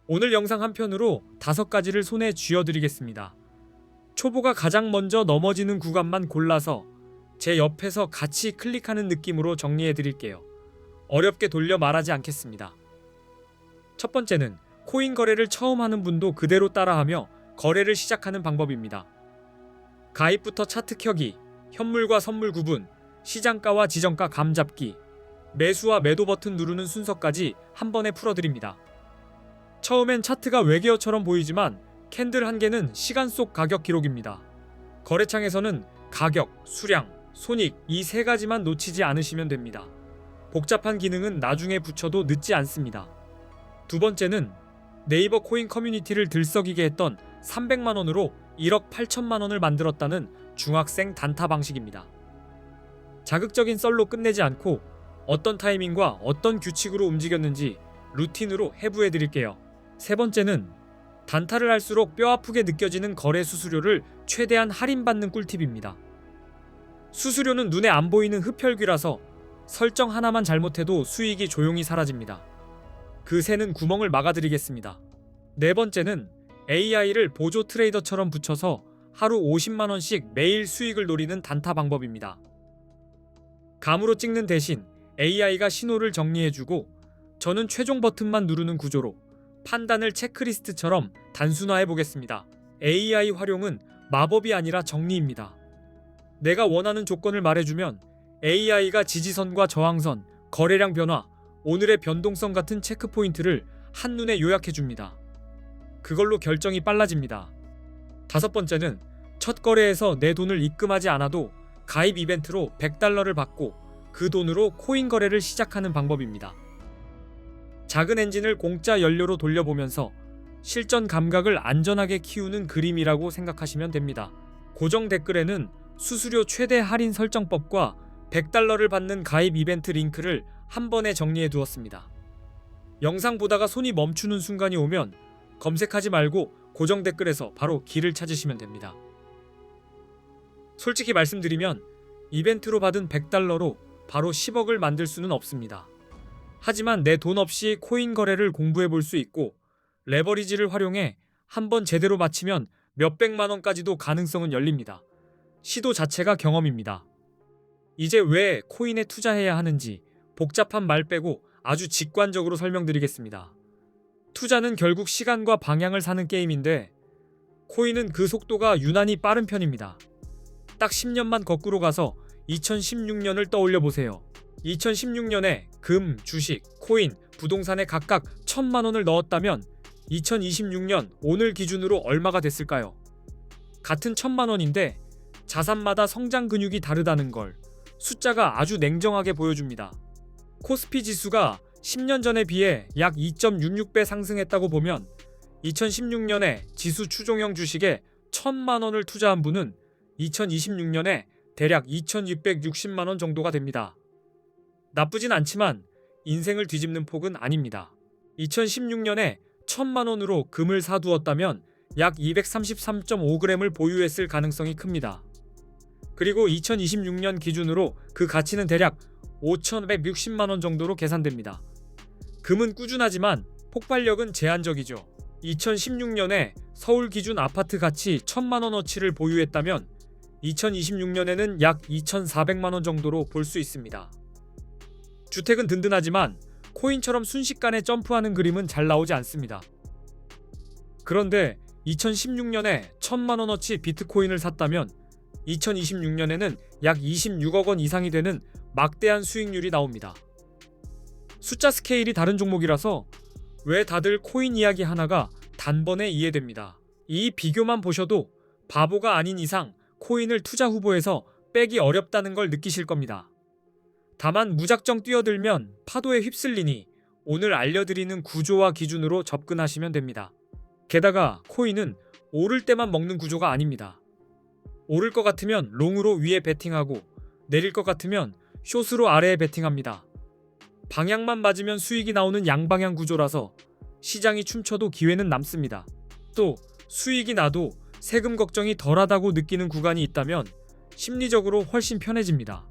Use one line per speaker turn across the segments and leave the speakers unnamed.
오늘 영상 한편으로 5가지를 손에 쥐어드리겠습니다. 초보가 가장 먼저 넘어지는 구간만 골라서 제 옆에서 같이 클릭하는 느낌으로 정리해드릴게요. 어렵게 돌려 말하지 않겠습니다. 첫 번째는 코인 거래를 처음 하는 분도 그대로 따라하며 거래를 시작하는 방법입니다. 가입부터 차트 켜기, 현물과 선물 구분, 시장가와 지정가 감 잡기, 매수와 매도 버튼 누르는 순서까지 한 번에 풀어드립니다. 처음엔 차트가 외계어처럼 보이지만 캔들 한 개는 시간 속 가격 기록입니다. 거래창에서는 가격, 수량, 손익 이 3가지만 놓치지 않으시면 됩니다. 복잡한 기능은 나중에 붙여도 늦지 않습니다. 두 번째는 네이버 코인 커뮤니티를 들썩이게 했던 300만원으로 1억 8천만원을 만들었다는 중학생 단타 방식입니다. 자극적인 썰로 끝내지 않고 어떤 타이밍과 어떤 규칙으로 움직였는지 루틴으로 해부해드릴게요. 세 번째는 단타를 할수록 뼈아프게 느껴지는 거래 수수료를 최대한 할인받는 꿀팁입니다. 수수료는 눈에 안 보이는 흡혈귀라서 설정 하나만 잘못해도 수익이 조용히 사라집니다. 그 새는 구멍을 막아드리겠습니다. 네 번째는 AI를 보조 트레이더처럼 붙여서 하루 50만원씩 매일 수익을 노리는 단타 방법입니다. 감으로 찍는 대신 AI가 신호를 정리해주고 저는 최종 버튼만 누르는 구조로 판단을 체크리스트처럼 단순화해보겠습니다. AI 활용은 마법이 아니라 정리입니다. 내가 원하는 조건을 말해주면 AI가 지지선과 저항선, 거래량 변화, 오늘의 변동성 같은 체크포인트를 한눈에 요약해줍니다. 그걸로 결정이 빨라집니다. 다섯 번째는 첫 거래에서 내 돈을 입금하지 않아도 가입 이벤트로 $100를 받고 그 돈으로 코인 거래를 시작하는 방법입니다. 작은 엔진을 공짜 연료로 돌려보면서 실전 감각을 안전하게 키우는 그림이라고 생각하시면 됩니다. 고정 댓글에는 수수료 최대 할인 설정법과 $100를 받는 가입 이벤트 링크를 한 번에 정리해 두었습니다. 영상 보다가 손이 멈추는 순간이 오면 검색하지 말고 고정 댓글에서 바로 길을 찾으시면 됩니다. 솔직히 말씀드리면 이벤트로 받은 $100로 바로 10억을 만들 수는 없습니다. 하지만 내 돈 없이 코인 거래를 공부해 볼 수 있고 레버리지를 활용해 한번 제대로 맞히면 몇백만원까지도 가능성은 열립니다. 시도 자체가 경험입니다. 이제 왜 코인에 투자해야 하는지 복잡한 말 빼고 아주 직관적으로 설명드리겠습니다. 투자는 결국 시간과 방향을 사는 게임인데 코인은 그 속도가 유난히 빠른 편입니다. 딱 10년만 거꾸로 가서 2016년을 떠올려 보세요. 2016년에 금, 주식, 코인, 부동산에 각각 1,000만원을 넣었다면 2026년 오늘 기준으로 얼마가 됐을까요? 같은 1,000만원인데 자산마다 성장 근육이 다르다는 걸 숫자가 아주 냉정하게 보여줍니다. 코스피 지수가 10년 전에 비해 약 2.66배 상승했다고 보면 2016년에 지수 추종형 주식에 1,000만원을 투자한 분은 2026년에 대략 2,660만원 정도가 됩니다. 나쁘진 않지만 인생을 뒤집는 폭은 아닙니다. 2016년에 1,000만원으로 금을 사두었다면 약 233.5g을 보유했을 가능성이 큽니다. 그리고 2026년 기준으로 그 가치는 대략 5,160만원 정도로 계산됩니다. 금은 꾸준하지만 폭발력은 제한적이죠. 2016년에 서울 기준 아파트 가치 1,000만원어치를 보유했다면 2026년에는 약 2,400만원 정도로 볼 수 있습니다. 주택은 든든하지만 코인처럼 순식간에 점프하는 그림은 잘 나오지 않습니다. 그런데 2016년에 1,000만원어치 비트코인을 샀다면 2026년에는 약 26억 원 이상이 되는 막대한 수익률이 나옵니다. 숫자 스케일이 다른 종목이라서 왜 다들 코인 이야기 하나가 단번에 이해됩니다. 이 비교만 보셔도 바보가 아닌 이상 코인을 투자 후보에서 빼기 어렵다는 걸 느끼실 겁니다. 다만 무작정 뛰어들면 파도에 휩쓸리니 오늘 알려드리는 구조와 기준으로 접근하시면 됩니다. 게다가 코인은 오를 때만 먹는 구조가 아닙니다. 오를 것 같으면 롱으로 위에 베팅하고 내릴 것 같으면 숏으로 아래에 베팅합니다. 방향만 맞으면 수익이 나오는 양방향 구조라서 시장이 춤춰도 기회는 남습니다. 또 수익이 나도 세금 걱정이 덜하다고 느끼는 구간이 있다면 심리적으로 훨씬 편해집니다.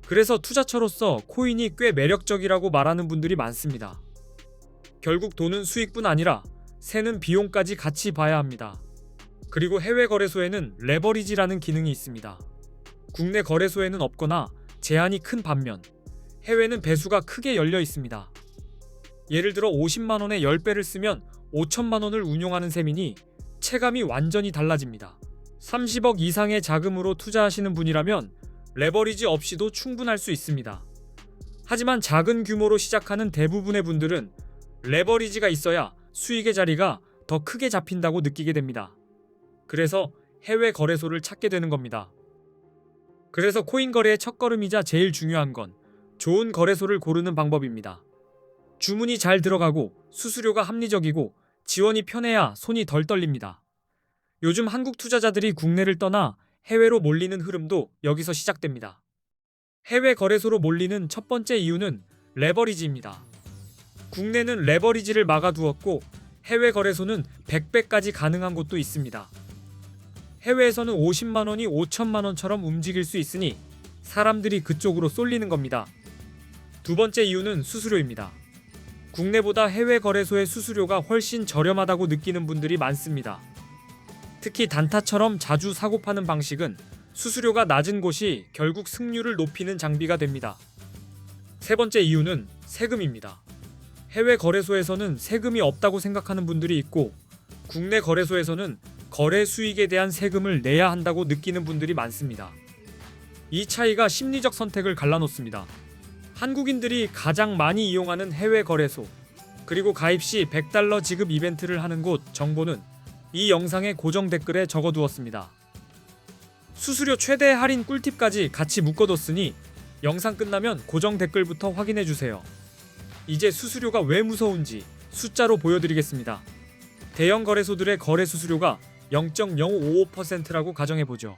그래서 투자처로서 코인이 꽤 매력적이라고 말하는 분들이 많습니다. 결국 돈은 수익뿐 아니라 새는 비용까지 같이 봐야 합니다. 그리고 해외 거래소에는 레버리지라는 기능이 있습니다. 국내 거래소에는 없거나 제한이 큰 반면 해외는 배수가 크게 열려 있습니다. 예를 들어 50만 원에 10배를 쓰면 5천만 원을 운용하는 셈이니 체감이 완전히 달라집니다. 30억 이상의 자금으로 투자하시는 분이라면 레버리지 없이도 충분할 수 있습니다. 하지만 작은 규모로 시작하는 대부분의 분들은 레버리지가 있어야 수익의 자리가 더 크게 잡힌다고 느끼게 됩니다. 그래서 해외 거래소를 찾게 되는 겁니다. 그래서 코인 거래의 첫걸음이자 제일 중요한 건 좋은 거래소를 고르는 방법입니다. 주문이 잘 들어가고 수수료가 합리적이고 지원이 편해야 손이 덜 떨립니다. 요즘 한국 투자자들이 국내를 떠나 해외로 몰리는 흐름도 여기서 시작됩니다. 해외 거래소로 몰리는 첫 번째 이유는 레버리지입니다. 국내는 레버리지를 막아두었고 해외 거래소는 100배까지 가능한 곳도 있습니다. 해외에서는 50만 원이 5천만 원처럼 움직일 수 있으니 사람들이 그쪽으로 쏠리는 겁니다. 두 번째 이유는 수수료입니다. 국내보다 해외 거래소의 수수료가 훨씬 저렴하다고 느끼는 분들이 많습니다. 특히 단타처럼 자주 사고 파는 방식은 수수료가 낮은 곳이 결국 승률을 높이는 장비가 됩니다. 세 번째 이유는 세금입니다. 해외 거래소에서는 세금이 없다고 생각하는 분들이 있고 국내 거래소에서는 거래 수익에 대한 세금을 내야 한다고 느끼는 분들이 많습니다. 이 차이가 심리적 선택을 갈라놓습니다. 한국인들이 가장 많이 이용하는 해외 거래소 그리고 가입 시 $100 지급 이벤트를 하는 곳 정보는 이 영상의 고정 댓글에 적어두었습니다. 수수료 최대 할인 꿀팁까지 같이 묶어뒀으니 영상 끝나면 고정 댓글부터 확인해주세요. 이제 수수료가 왜 무서운지 숫자로 보여드리겠습니다. 대형 거래소들의 거래 수수료가 0.055%라고 가정해보죠.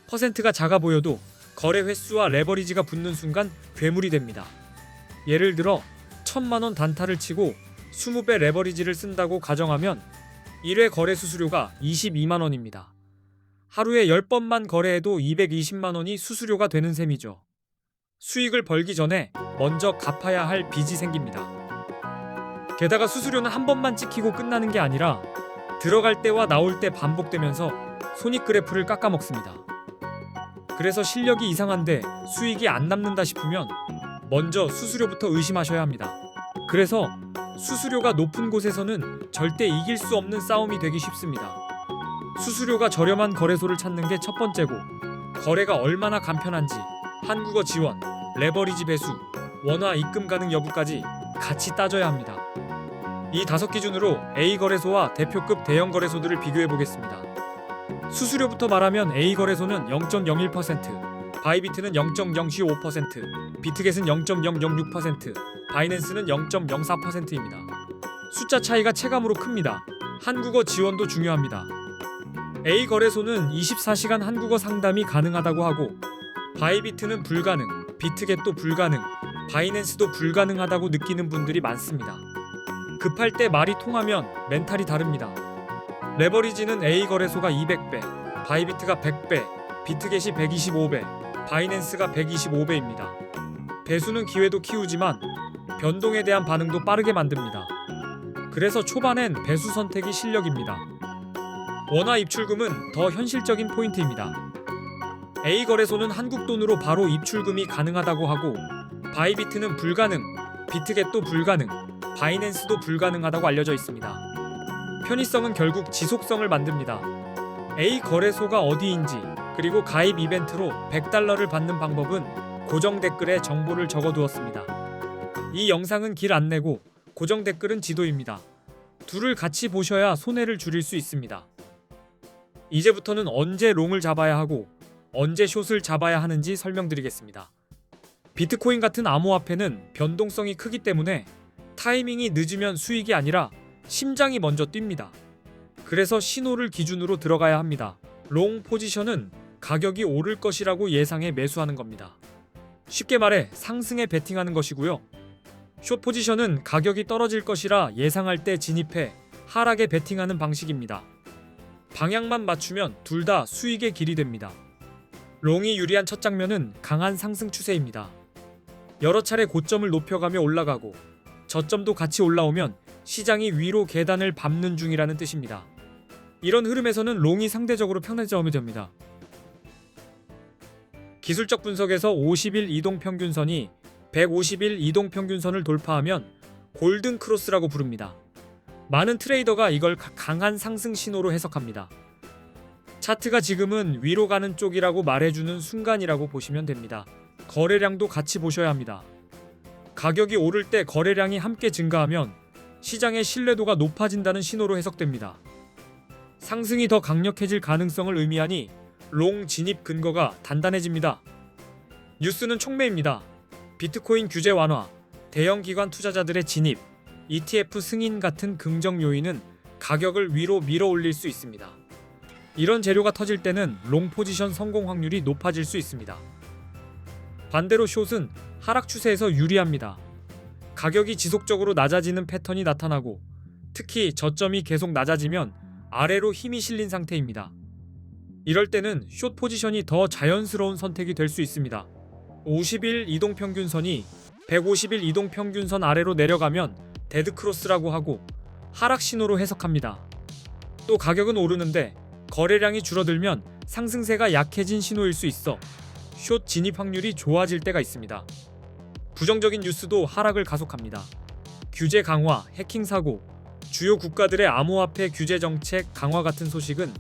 퍼센트가 작아 보여도 거래 횟수와 레버리지가 붙는 순간 괴물이 됩니다. 예를 들어 1000만 원 단타를 치고 20배 레버리지를 쓴다고 가정하면 1회 거래 수수료가 22만 원입니다. 하루에 10번만 거래해도 220만 원이 수수료가 되는 셈이죠. 수익을 벌기 전에 먼저 갚아야 할 빚이 생깁니다. 게다가 수수료는 한 번만 찍히고 끝나는 게 아니라 들어갈 때와 나올 때 반복되면서 손익 그래프를 깎아먹습니다. 그래서 실력이 이상한데 수익이 안 남는다 싶으면 먼저 수수료부터 의심하셔야 합니다. 그래서 수수료가 높은 곳에서는 절대 이길 수 없는 싸움이 되기 쉽습니다. 수수료가 저렴한 거래소를 찾는 게 첫 번째고 거래가 얼마나 간편한지 한국어 지원, 레버리지 배수, 원화 입금 가능 여부까지 같이 따져야 합니다. 이 5기준으로 A 거래소와 대표급 대형 거래소들을 비교해 보겠습니다. 수수료부터 말하면 A 거래소는 0.01%, 바이비트는 0.015%, 비트겟은 0.006%, 바이낸스는 0.04%입니다. 숫자 차이가 체감으로 큽니다. 한국어 지원도 중요합니다. A 거래소는 24시간 한국어 상담이 가능하다고 하고 바이비트는 불가능, 비트겟도 불가능, 바이낸스도 불가능하다고 느끼는 분들이 많습니다. 급할 때 말이 통하면 멘탈이 다릅니다. 레버리지는 A 거래소가 200배, 바이비트가 100배, 비트겟이 125배, 바이낸스가 125배입니다. 배수는 기회도 키우지만 변동에 대한 반응도 빠르게 만듭니다. 그래서 초반엔 배수 선택이 실력입니다. 원화 입출금은 더 현실적인 포인트입니다. A 거래소는 한국 돈으로 바로 입출금이 가능하다고 하고 바이비트는 불가능, 비트겟도 불가능, 바이낸스도 불가능하다고 알려져 있습니다. 편의성은 결국 지속성을 만듭니다. A 거래소가 어디인지 그리고 가입 이벤트로 $100를 받는 방법은 고정 댓글에 정보를 적어두었습니다. 이 영상은 길 안내고 고정 댓글은 지도입니다. 둘을 같이 보셔야 손해를 줄일 수 있습니다. 이제부터는 언제 롱을 잡아야 하고 언제 숏을 잡아야 하는지 설명드리겠습니다. 비트코인 같은 암호화폐는 변동성이 크기 때문에 타이밍이 늦으면 수익이 아니라 심장이 먼저 뜁니다. 그래서 신호를 기준으로 들어가야 합니다. 롱 포지션은 가격이 오를 것이라고 예상해 매수하는 겁니다. 쉽게 말해 상승에 베팅하는 것이고요. 숏 포지션은 가격이 떨어질 것이라 예상할 때 진입해 하락에 베팅하는 방식입니다. 방향만 맞추면 둘 다 수익의 길이 됩니다. 롱이 유리한 첫 장면은 강한 상승 추세입니다. 여러 차례 고점을 높여가며 올라가고 저점도 같이 올라오면 시장이 위로 계단을 밟는 중이라는 뜻입니다. 이런 흐름에서는 롱이 상대적으로 편해져야 됩니다. 기술적 분석에서 50일 이동평균선이 150일 이동평균선을 돌파하면 골든 크로스라고 부릅니다. 많은 트레이더가 이걸 강한 상승 신호로 해석합니다. 차트가 지금은 위로 가는 쪽이라고 말해주는 순간이라고 보시면 됩니다. 거래량도 같이 보셔야 합니다. 가격이 오를 때 거래량이 함께 증가하면 시장의 신뢰도가 높아진다는 신호로 해석됩니다. 상승이 더 강력해질 가능성을 의미하니 롱 진입 근거가 단단해집니다. 뉴스는 촉매입니다. 비트코인 규제 완화, 대형 기관 투자자들의 진입, ETF 승인 같은 긍정 요인은 가격을 위로 밀어 올릴 수 있습니다. 이런 재료가 터질 때는 롱 포지션 성공 확률이 높아질 수 있습니다. 반대로 숏은 하락 추세에서 유리합니다. 가격이 지속적으로 낮아지는 패턴이 나타나고 특히 저점이 계속 낮아지면 아래로 힘이 실린 상태입니다. 이럴 때는 숏 포지션이 더 자연스러운 선택이 될 수 있습니다. 50일 이동평균선이 150일 이동평균선 아래로 내려가면 데드크로스라고 하고 하락 신호로 해석합니다. 또 가격은 오르는데 거래량이 줄어들면 상승세가 약해진 신호일 수 있어 숏 진입 확률이 좋아질 때가 있습니다. 부정적인 뉴스도 하락을 가속합니다. 규제 강화, 해킹 사고, 주요 국가들의 암호화폐 규제 정책 강화 같은 소식은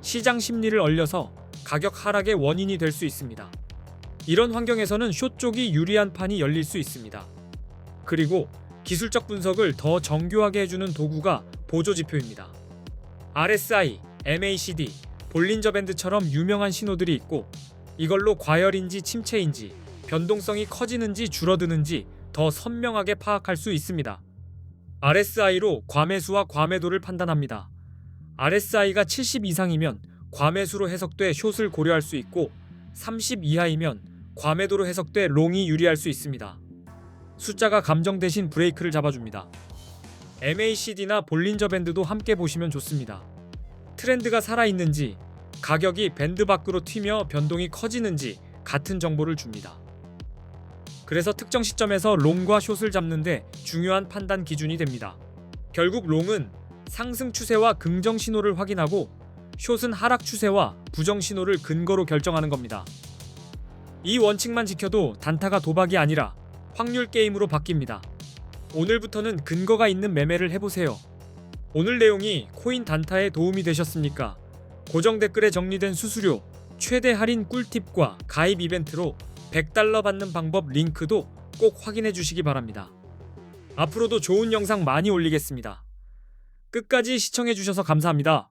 시장 심리를 얼려서 가격 하락의 원인이 될 수 있습니다. 이런 환경에서는 숏 쪽이 유리한 판이 열릴 수 있습니다. 그리고 기술적 분석을 더 정교하게 해주는 도구가 보조지표입니다. RSI, MACD, 볼린저 밴드처럼 유명한 신호들이 있고 이걸로 과열인지 침체인지 변동성이 커지는지 줄어드는지 더 선명하게 파악할 수 있습니다. RSI로 과매수와 과매도를 판단합니다. RSI가 70 이상이면 과매수로 해석돼 숏을 고려할 수 있고 30 이하이면 과매도로 해석돼 롱이 유리할 수 있습니다. 숫자가 감정 대신 브레이크를 잡아줍니다. MACD나 볼린저 밴드도 함께 보시면 좋습니다. 트렌드가 살아있는지, 가격이 밴드 밖으로 튀며 변동이 커지는지 같은 정보를 줍니다. 그래서 특정 시점에서 롱과 숏을 잡는데 중요한 판단 기준이 됩니다. 결국 롱은 상승 추세와 긍정 신호를 확인하고 숏은 하락 추세와 부정 신호를 근거로 결정하는 겁니다. 이 원칙만 지켜도 단타가 도박이 아니라 확률 게임으로 바뀝니다. 오늘부터는 근거가 있는 매매를 해보세요. 오늘 내용이 코인 단타에 도움이 되셨습니까? 고정 댓글에 정리된 수수료, 최대 할인 꿀팁과 가입 이벤트로 $100 받는 방법 링크도 꼭 확인해 주시기 바랍니다. 앞으로도 좋은 영상 많이 올리겠습니다. 끝까지 시청해 주셔서 감사합니다.